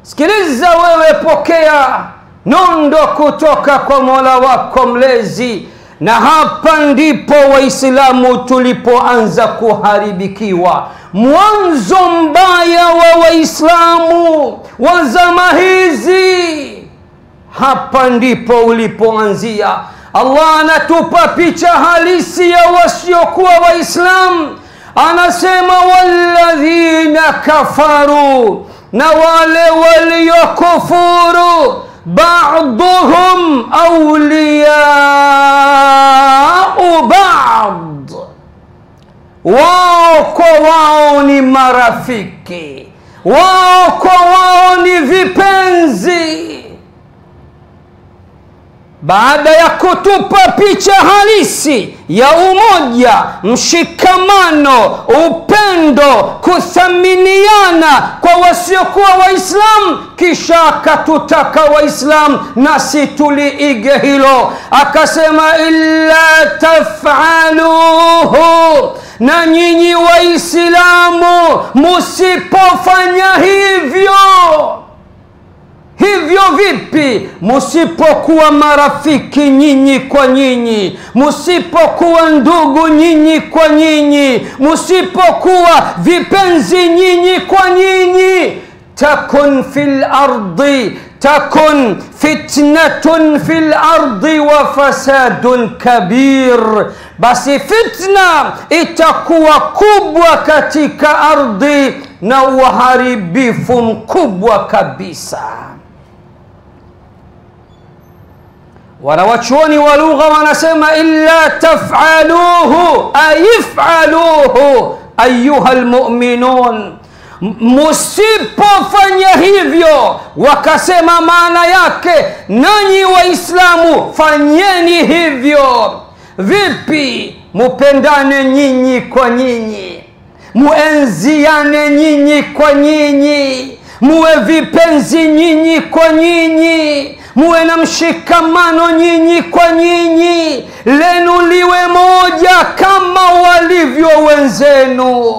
Sikiliza wewe, pokea nondo kutoka kwa Mola wako mlezi. Na hapa ndipo Waislamu tulipoanza kuharibikiwa. Mwanzo mbaya wa Waislamu wa zama hizi, hapa ndipo ulipoanzia. Allah anatupa picha halisi ya wasiokuwa Waislamu. Anasema walladhina kafaru, na wale waliokufuru, ba'duhum awliya'u ba'd, wao kwa wao ni marafiki, wao kwa wao ni vipenzi. Baada ya kutupa picha halisi ya umoja, mshikamano, upendo, kuthaminiana kwa wasiokuwa Waislamu, kisha akatutaka Waislamu nasi tuliige hilo. Akasema illa taf'aluhu, na nyinyi Waislamu musipofanya hivyo. Hivyo vipi? Musipokuwa marafiki nyinyi kwa nyinyi, musipokuwa ndugu nyinyi kwa nyinyi, musipokuwa vipenzi nyinyi kwa nyinyi, takun fil ardi, takun fitnatun fil ardi wa fasadun kabir, basi fitna itakuwa kubwa katika ardhi na uharibifu mkubwa kabisa. Wanawachuoni wa lugha wanasema illa taf'aluhu ayif'aluhu ayuha almu'minun, musipofanya hivyo. Wakasema maana yake nanyi Waislamu fanyeni hivyo. Vipi? Mupendane nyinyi kwa nyinyi, muenziane nyinyi kwa nyinyi, muwe vipenzi nyinyi kwa nyinyi, muwe na mshikamano nyinyi kwa nyinyi, lenu liwe moja kama walivyo wenzenu.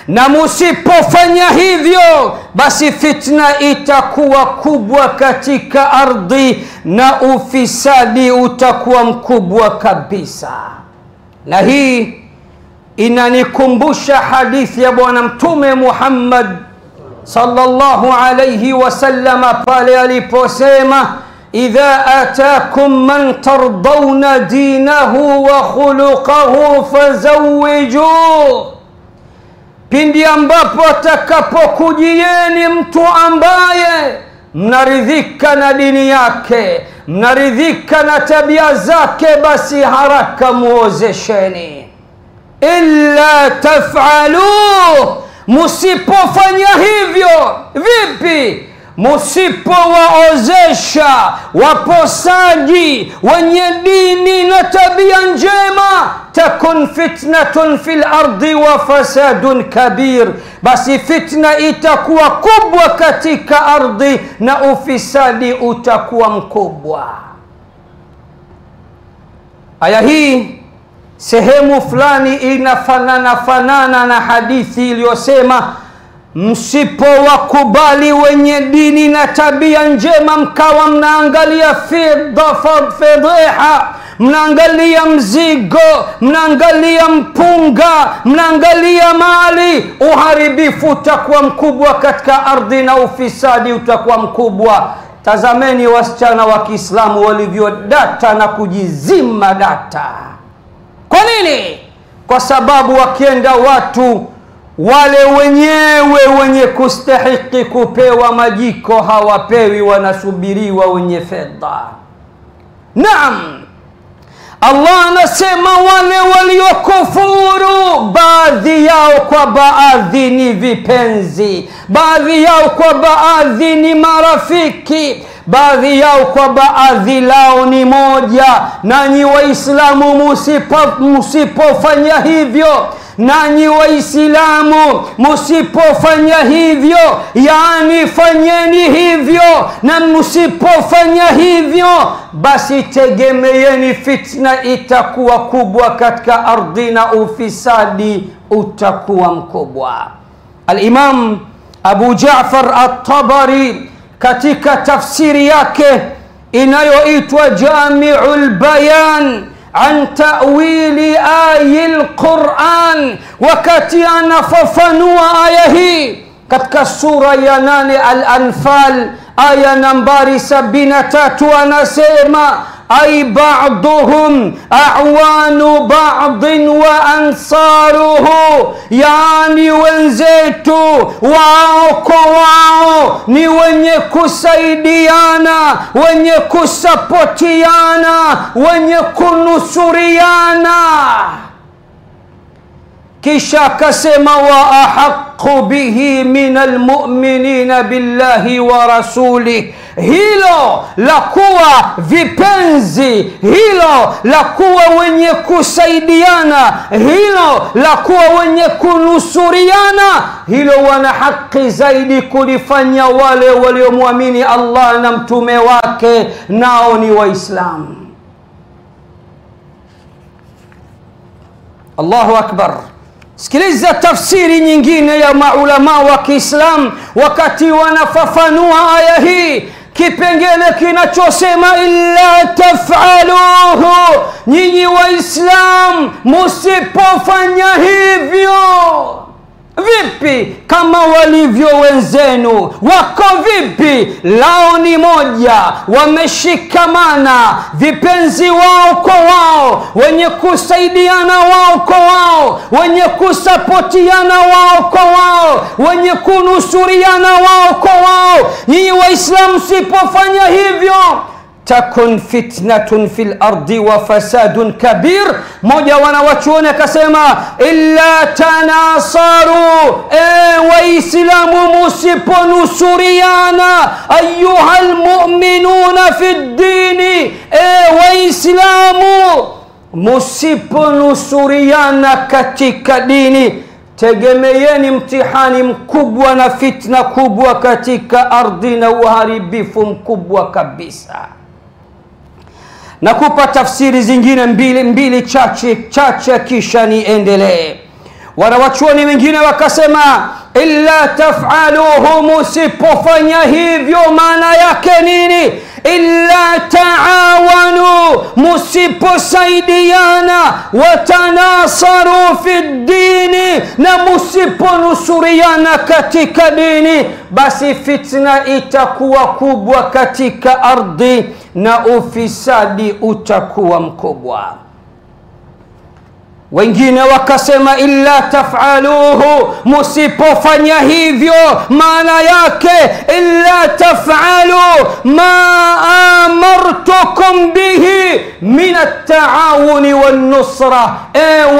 Na musipofanya hivyo, basi fitna itakuwa kubwa katika ardhi na ufisadi utakuwa mkubwa kabisa. Na hii inanikumbusha hadithi ya Bwana Mtume Muhammad sallallahu alayhi wasallam pale aliposema idha atakum man tardawna dinahu wa khuluquhu fazawwijuhu, pindi ambapo atakapokujieni mtu ambaye mnaridhika na dini yake, mnaridhika na tabia zake, basi haraka muozesheni. Illa taf'aluhu, musipofanya hivyo. Vipi? Musipowaozesha waposaji wenye dini na tabia njema, takun fitnatun fil ardi wa fasadun kabir, basi fitna itakuwa kubwa katika ardhi na ufisadi utakuwa mkubwa. Aya hii sehemu fulani inafanana na hadithi iliyosema msipowakubali wenye dini na tabia njema, mkawa mnaangalia fedheha, mnaangalia mzigo, mnaangalia mpunga, mnaangalia mali, uharibifu utakuwa mkubwa katika ardhi na ufisadi utakuwa mkubwa. Tazameni wasichana wa Kiislamu walivyodata na kujizima data. Kwa nini? Kwa sababu wakienda watu wale wenyewe wenye kustahiki kupewa majiko hawapewi, wanasubiriwa wenye fedha. Naam, Allah anasema wale waliokufuru, baadhi yao kwa baadhi ni vipenzi, baadhi yao kwa baadhi ni marafiki, baadhi yao kwa baadhi lao ni moja. Nanyi Waislamu musipofanya hivyo, nanyi Waislamu musipofanya hivyo, yani fanyeni hivyo, na musipofanya hivyo, basi tegemeeni fitna itakuwa kubwa katika ardhi na ufisadi utakuwa mkubwa. Al-Imam Abu Ja'far at-Tabari katika tafsiri yake inayoitwa Jami'ul Bayan an ta'wili ayil Qur'an, wakati anafafanua aya hii katika sura ya 8 Al-Anfal aya nambari 73, anasema ay ba'duhum a'wanu ba'din wa ansaruhu, yani wenzetu wao kwa wao ni wenye kusaidiana, wenye kusapotiana, wenye kunusuriana. Kisha akasema wa ahaqqu bihi minal mu'minina billahi wa rasulih, hilo la kuwa vipenzi, hilo la kuwa wenye kusaidiana, hilo la kuwa wenye kunusuriana, hilo wana haki zaidi kulifanya wale waliomwamini Allah na mtume wake, nao ni Waislamu. Allahu akbar. Sikiliza tafsiri nyingine ya maulama wa Kiislamu wakati wanafafanua aya hii, kipengele kinachosema illa taf'aluhu, nyinyi Waislamu musipofanya hivyo. Vipi kama walivyo wenzenu? Wako vipi? Lao ni moja, wameshikamana, vipenzi wao kwa wao, wenye kusaidiana wao kwa wao, wenye kusapotiana wao kwa wao, wenye kunusuriana wao kwa wao. Nyinyi Waislamu sipofanya hivyo, takun fitnatun fil ardi wa fasadun kabir. Moja wanawachuoni akasema illa tanasaru, Waislamu musiponusuriana, ayuhal mu'minuna fi ddini, Waislamu musiponusuriana katika dini, tegemeeni mtihani mkubwa na fitna kubwa katika ardhi na uharibifu mkubwa kabisa. Nakupa tafsiri zingine mbili chache kisha niendelee. Wanawachuoni wengine wakasema illa taf'aluhu, musipofanya hivyo maana yake nini? Illa ta'awanu, musiposaidiana, watanasaru fi dini, na musiponusuriana katika dini, basi fitna itakuwa kubwa katika ardhi na ufisadi utakuwa mkubwa. Wengine wakasema illa taf'aluhu, musipofanya hivyo maana yake illa taf'alu ma amartukum bihi min at-ta'awuni wan-nusra.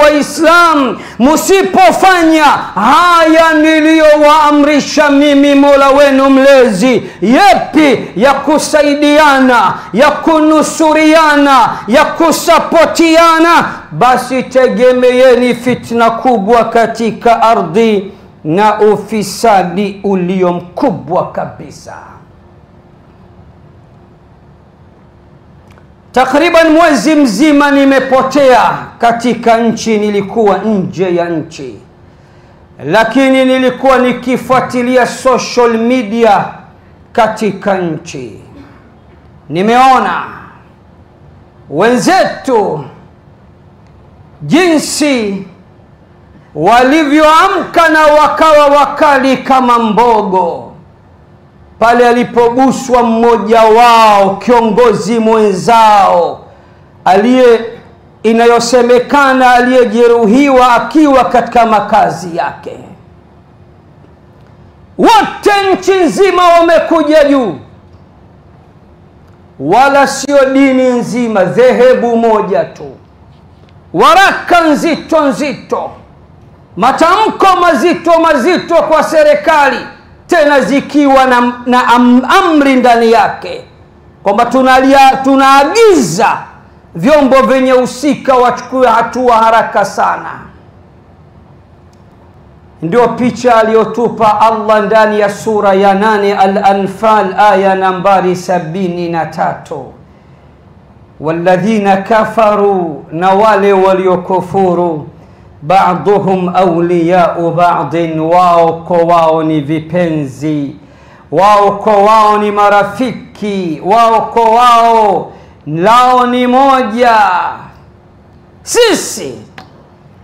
Waislam, musipofanya haya niliyowaamrisha mimi Mola wenu mlezi, yepi? Ya kusaidiana, ya kunusuriana, ya kusapotiana, basi tegemeeni fitna kubwa katika ardhi na ufisadi ulio mkubwa kabisa. Takriban mwezi mzima nimepotea katika nchi, nilikuwa nje ya nchi, lakini nilikuwa nikifuatilia social media katika nchi. Nimeona wenzetu jinsi walivyoamka na wakawa wakali kama mbogo pale alipoguswa mmoja wao, kiongozi mwenzao inayosemekana aliyejeruhiwa akiwa katika makazi yake. Wote nchi nzima wamekuja juu, wala sio dini nzima, dhehebu moja tu. Waraka nzito, matamko mazito kwa serikali, tena zikiwa na amri ndani yake kwamba tunaagiza vyombo vyenye husika wachukue hatua haraka sana. Ndio picha aliyotupa Allah ndani ya sura ya 8 Al-Anfal aya nambari 73. Walladhina kafaru, na wale waliokufuru, ba'dhum awliya'u ba'din, wao kwa wao ni vipenzi, wao kwa wao ni marafiki, wao kwa wao lao ni moja. Sisi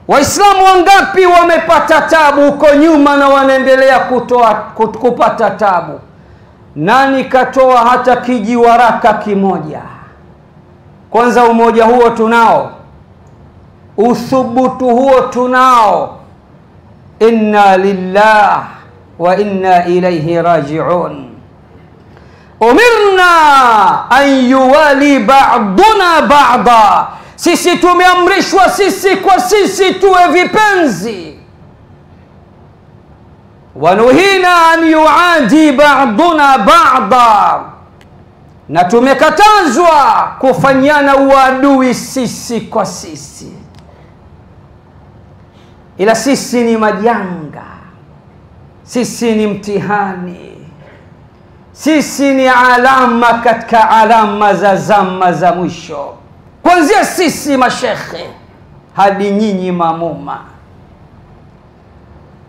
Waislamu wangapi wamepata tabu huko nyuma na wanaendelea kupata tabu? Nani katoa hata kijiwaraka kimoja? Kwanza umoja huo tunao, uthubutu huo tunao. Inna lillah wa inna ilayhi raji'un. Umirna an yuwali ba'duna ba'da, sisi tumeamrishwa sisi kwa sisi tuwe vipenzi. Wanuhina an yuadi ba'duna ba'da, na tumekatazwa kufanyana uadui sisi kwa sisi. Ila sisi ni majanga, sisi ni mtihani, sisi ni alama katika alama za zama za mwisho. Kuanzia sisi mashekhe hadi nyinyi mamuma,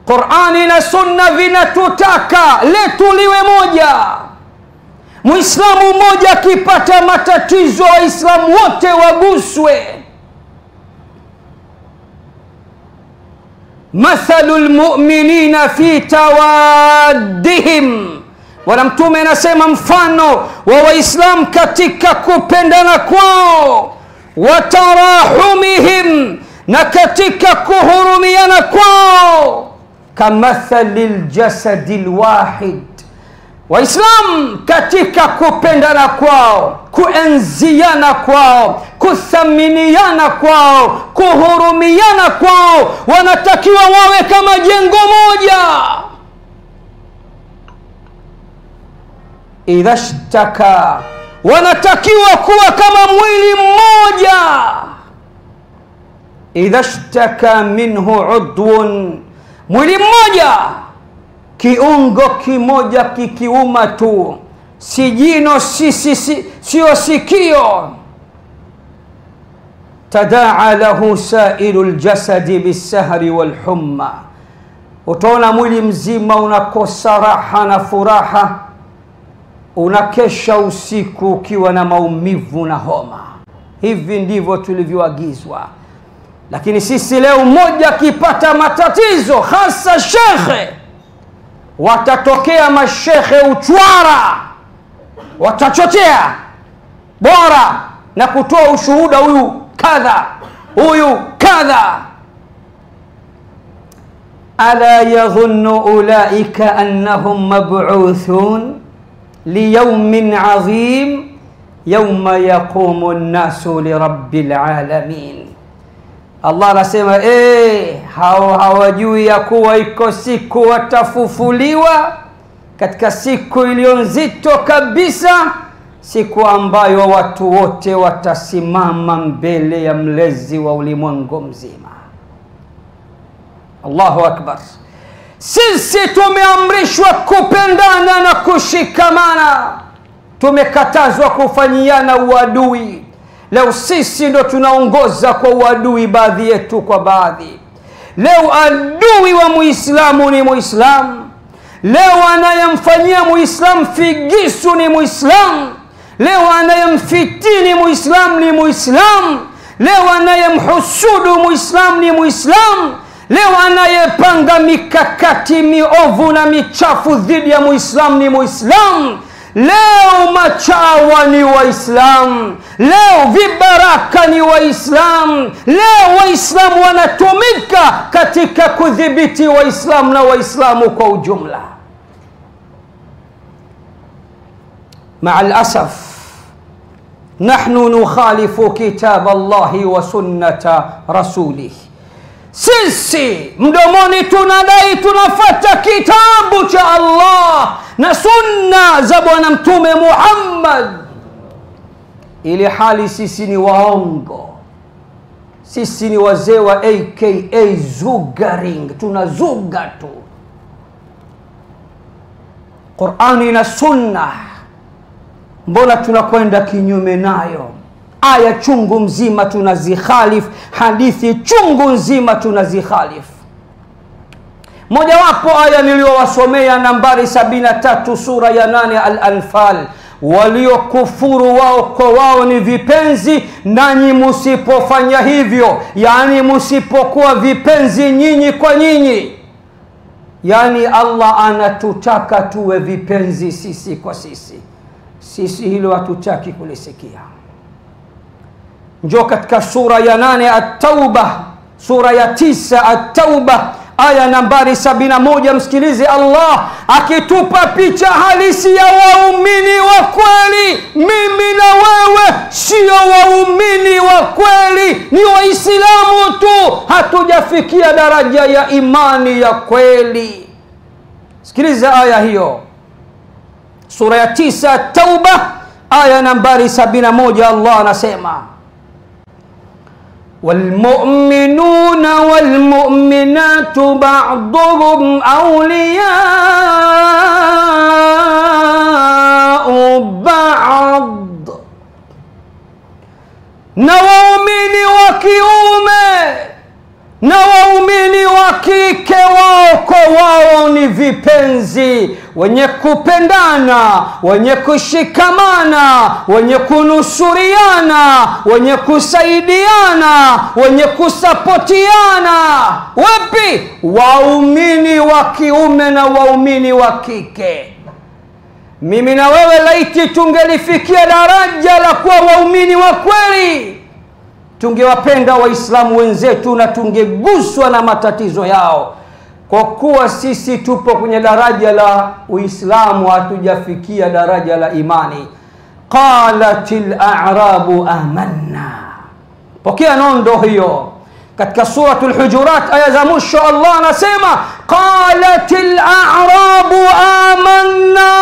Qur'ani na Sunna vinatutaka letu liwe moja. Muislamu mmoja akipata matatizo, Waislamu wote waguswe. Mathalul mu'minina fi tawaddihim, Bwana Mtume anasema mfano wa Waislamu katika kupendana kwao, wa tarahumihim, na katika kuhurumiana kwao, kamathalil jasadil wahid. Waislamu katika kupendana kwao, kuenziana kwao, kuthaminiana kwao, kuhurumiana kwao, wanatakiwa wawe kama jengo moja. Idha shtaka, wanatakiwa kuwa kama mwili mmoja. Idha shtaka minhu udwun, mwili mmoja, kiungo kimoja kikiuma tu, si jino, sio sikio, tadaa lahu sailul jasadi bisahri walhumma, utaona mwili mzima unakosa raha na furaha, unakesha usiku ukiwa na maumivu na homa. Hivi ndivyo tulivyoagizwa. Lakini sisi leo mmoja akipata matatizo, hasa shekhe, watatokea mashekhe uchwara, watachochea bora na kutoa ushuhuda, huyu kadha, huyu kadha. Ala yadhunnu ulaika annahum mab'uthun liyawmin 'azim yawma yaqumu an-nasu lirabbil alamin. Allah anasema hao hawajui ya kuwa iko siku watafufuliwa, katika siku iliyo nzito kabisa, siku ambayo watu wote watasimama mbele ya mlezi wa ulimwengu mzima. Allahu akbar. Sisi tumeamrishwa kupendana na kushikamana, tumekatazwa kufanyiana uadui. Leo sisi ndo tunaongoza kwa uadui, baadhi yetu kwa baadhi. Leo adui wa Muislamu ni Muislamu. Leo anayemfanyia Muislamu figisu ni Muislamu. Leo anayemfitini Muislamu ni Muislamu. Leo anayemhusudu Muislamu ni Muislamu. Leo anayepanga mikakati miovu na michafu dhidi ya Muislamu ni Muislamu. Leo machawa ni Waislamu, leo vibaraka ni Waislamu, leo Waislamu wanatumika katika kudhibiti Waislamu na Waislamu kwa ujumla. Ma'al asaf, nahnu nukhalifu kitab Allahi wa sunnata rasulih. Sisi mdomoni tunadai tunafuata kitabu cha Allah na sunna za Bwana Mtume Muhammad, ili hali sisi ni waongo. Sisi ni wazee wa aka zugaring, tunazuga tu. Qur'ani na sunna, mbona tunakwenda kinyume nayo? aya chungu mzima tunazikhalif, hadithi chungu nzima tunazikhalif. Moja wapo aya niliyowasomea nambari 73 sura ya 8 Al-Anfal, waliokufuru wao kwa wao ni vipenzi, nanyi musipofanya hivyo, yani musipokuwa vipenzi nyinyi kwa nyinyi. Yani Allah anatutaka tuwe vipenzi sisi kwa sisi. Sisi hilo hatutaki kulisikia. Njoo katika sura ya 8 At-Tauba, sura ya 9 At-Tauba, aya nambari 71. Msikilize Allah akitupa picha halisi ya waumini wa kweli. Mimi na wewe sio waumini wa kweli, ni waislamu tu, hatujafikia daraja ya imani ya kweli. Sikiliza aya hiyo, sura ya 9 Tauba, aya nambari 71. Allah anasema, والمؤمنون والمؤمنات بعضهم أولياء بعض. na waumini wa kiume na waumini wa kike wao kwa wao ni vipenzi, wenye kupendana, wenye kushikamana, wenye kunusuriana, wenye kusaidiana, wenye kusapotiana. Wapi? Waumini wa kiume na waumini wa kike. Mimi na wewe laiti tungelifikia daraja la kuwa waumini wa kweli, tungewapenda waislamu wenzetu na tungeguswa na matatizo yao. Kwa kuwa sisi tupo kwenye daraja la Uislamu, hatujafikia daraja la imani. Qalatil a'rabu amanna. Pokea nondo hiyo katika suratul Hujurat aya za mwisho. Allah anasema qalatil a'rabu amanna,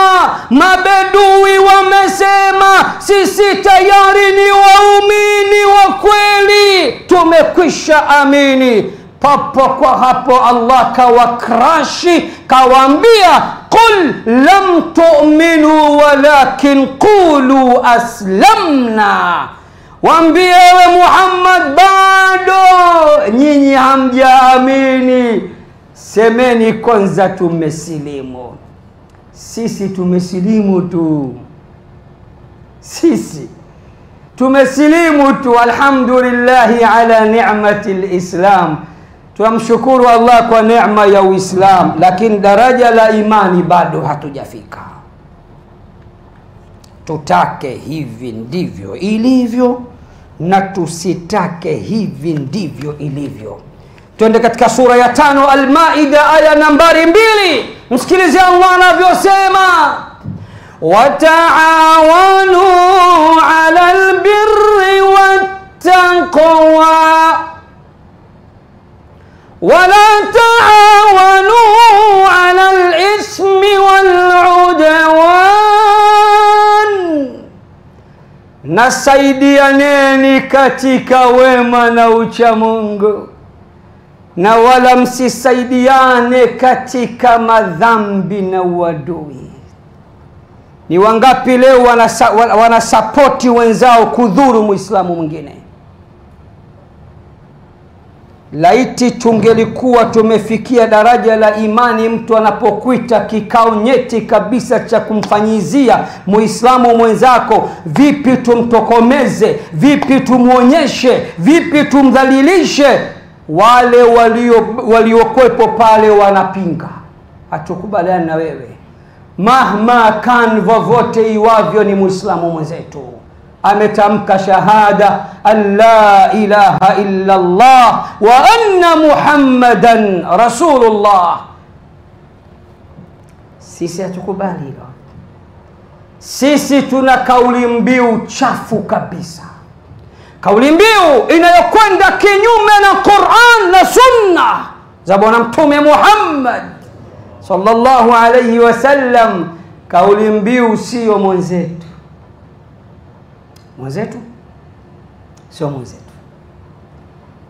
mabedui wamesema sisi tayari ni waumini wa kweli, tumekwisha amini. Papo kwa hapo Allah kawakrashi, kawaambia qul lam tu'minu walakin qulu aslamna. Waambie ewe Muhammad, bado nyinyi hamjaamini, semeni kwanza tumesilimu. Sisi tumesilimu tu, sisi tumesilimu tu. Alhamdulillahi ala ni'mati al-Islam, tunamshukuru Allah kwa neema ya Uislamu, lakini daraja la imani bado hatujafika. Tutake hivi ndivyo ilivyo na tusitake hivi ndivyo ilivyo. Twende katika sura ya 5 Al-Maida aya nambari 2. Msikilize Allah anavyosema, wataawanu ala albirri wattaqwa wala taawanu ala alismi waludwan. Nasaidianeni katika wema na ucha Mungu, na wala msisaidiane katika madhambi na uadui. Ni wangapi leo wanasapoti wenzao kudhuru muislamu mwingine? Laiti tungelikuwa tumefikia daraja la imani, mtu anapokuita kikao nyeti kabisa cha kumfanyizia muislamu mwenzako, vipi tumtokomeze, vipi tumuonyeshe, vipi tumdhalilishe, wale waliokuwepo pale wanapinga, hatukubaliani na wewe. Mahma kan, vovote iwavyo, ni muislamu mwenzetu, ametamka shahada an la ilaha illa Allah wa anna Muhammadan Rasulullah. Sisi hatukubali hilo. Sisi tuna kauli mbiu chafu kabisa, kauli mbiu inayokwenda kinyume na Qur'an na Sunna za Bwana Mtume Muhammad sallallahu alayhi wasallam. Kauli mbiu sio mwenzetu, mwenzetu sio mwenzetu.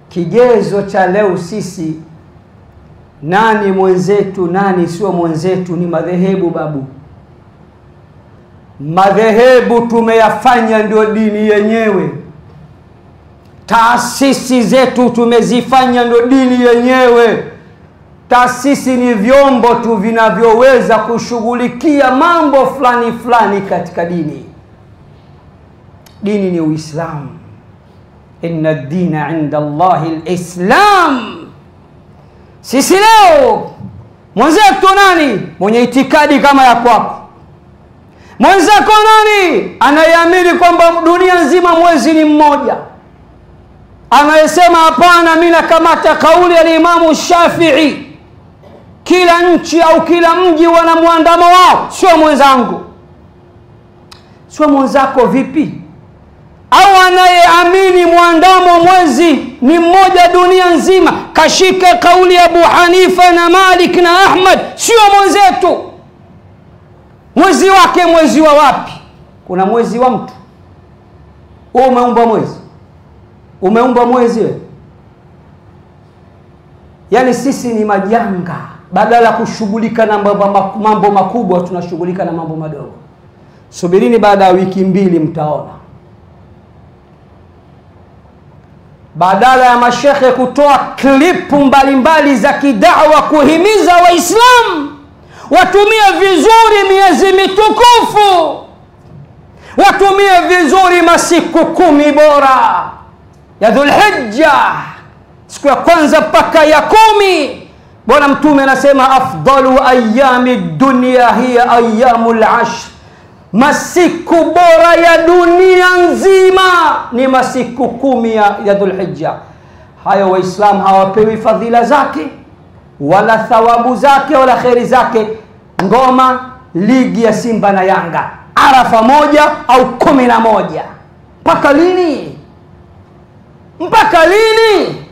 Kigezo cha leo sisi nani mwenzetu nani sio mwenzetu ni madhehebu. Babu, madhehebu tumeyafanya ndio dini yenyewe. taasisi zetu tumezifanya ndo dini yenyewe. Taasisi ni vyombo tu vinavyoweza kushughulikia mambo fulani fulani katika dini. Dini ni Uislamu. Inna ad-dina 'inda Allahi al-Islam. Sisi leo mwenzetu nani mwenye itikadi kama ya kwako? Mwenzako nani anayeamini kwamba dunia nzima mwezi ni mmoja? Anayesema hapana, mimi nakamata kauli ya Imam Shafi'i, kila nchi au kila mji wana muandamo wao, sio mwenzangu. Sio mwenzako vipi? Au anayeamini muandamo mwezi ni mmoja dunia nzima, kashika kauli ya Abu Hanifa na Malik na Ahmad, sio mwenzetu. Mwezi wake mwezi wa wapi? Kuna mwezi wa mtu. Wewe umeumba mwezi? Umeumba mwezi wewe? Yani sisi ni majanga, badala kushughulika na mambo makubwa tunashughulika na mambo madogo. Subirini baada ya wiki mbili mtaona. Badala ya mashekhe kutoa klipu mbalimbali za kidawa kuhimiza Waislamu watumie vizuri miezi mitukufu, watumie vizuri masiku 10 bora ya Dhulhijja, siku ya kwanza mpaka ya 10. Bwana Mtume anasema afdalu ayami dunya hiya ayyamul ashr, masiku bora ya dunia nzima ni masiku 10 ya Dhulhijja. Hayo Waislamu hawapewi fadhila zake wala thawabu zake wala khairi zake. Ngoma, ligi ya Simba na Yanga, Arafa 1 au 11. Mpaka lini? Mpaka lini?